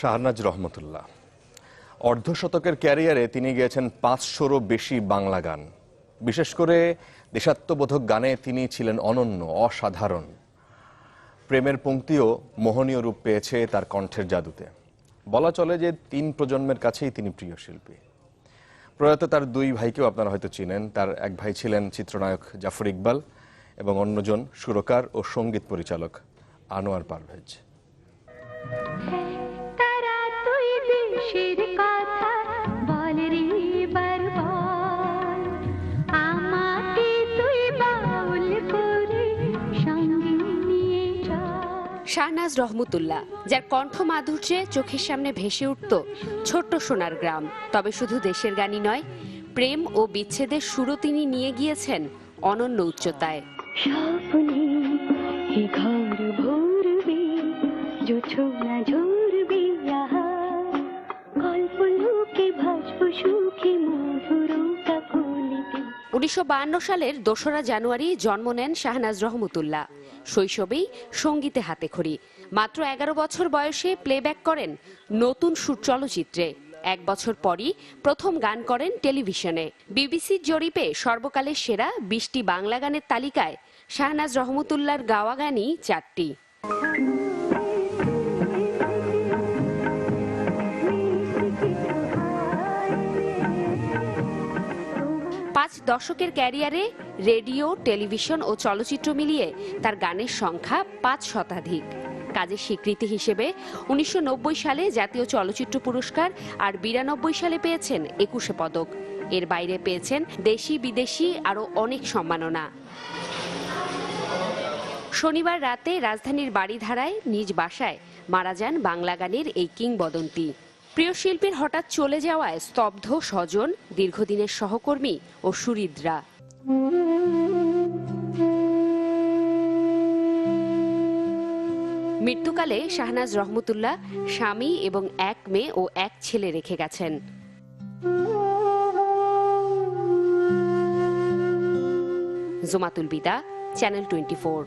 শাহনাজ রহমতুল্লাহ অর্ধশতকের ক্যারিয়ারে তিনি গেয়েছেন ৫০০রও বেশি বাংলা গান। বিশেষ করে দেশাত্মবোধক গানে তিনি ছিলেন অনন্য, অসাধারণ। প্রেমের পংক্তিও মোহনীয় রূপ পেয়েছে তার কণ্ঠের জাদুতে। বলা চলে যে ৩ প্রজন্মের কাছেই তিনি প্রিয় শিল্পী। প্রয়াত তার ২ ভাইকেও আপনারা হয়তো চিনেন। তার এক ভাই ছিলেন চিত্রনায়ক জাফর ইকবাল এবং অন্যজন সুরকার ও সঙ্গীত পরিচালক আনোয়ার পারভেজ। শাহনাজ রহমতুল্লাহ, যার কণ্ঠ মাধুর্যে চোখের সামনে ভেসে উঠত ছোট্ট সোনার গ্রাম। তবে শুধু দেশের গানই নয়, প্রেম ও বিচ্ছেদের সুরও তিনি নিয়ে গিয়েছেন অনন্য উচ্চতায়। উনিশশো ১৯৫২ সালের ২রা জানুয়ারি জন্ম নেন শাহনাজ রহমতুল্লাহ। শৈশবেই সঙ্গীতে হাতেখড়ি। মাত্র ১১ বছর বয়সে প্লেব্যাক করেন নতুন সুর চলচ্চিত্রে। ১ বছর পরই প্রথম গান করেন টেলিভিশনে। বিবিসির জরিপে সর্বকালের সেরা ২০টি বাংলা গানের তালিকায় শাহনাজ রহমতুল্লাহর গাওয়া গানই ৪টি। ৫ দশকের ক্যারিয়ারে রেডিও, টেলিভিশন ও চলচ্চিত্র মিলিয়ে তার গানের সংখ্যা ৫ শতাধিক। কাজের স্বীকৃতি হিসেবে ১৯৯০ সালে জাতীয় চলচ্চিত্র পুরস্কার আর ৯২ সালে পেয়েছেন ২১ পদক। এর বাইরে পেয়েছেন দেশি বিদেশি আরও অনেক সম্মাননা। শনিবার রাতে রাজধানীর বাড়িধারায় নিজ বাসায় মারা যান বাংলা গানের এই কিংবদন্তি। প্রিয় শিল্পীর হঠাৎ চলে যাওয়ায় স্তব্ধ স্বজন, দীর্ঘদিনের সহকর্মী ও সুহৃদরা। মৃত্যুকালে শাহনাজ রহমতুল্লাহ স্বামী এবং ১ মেয়ে ও ১ ছেলে রেখে গেছেন। জুমাতুল বিদা, চ্যানেল 24।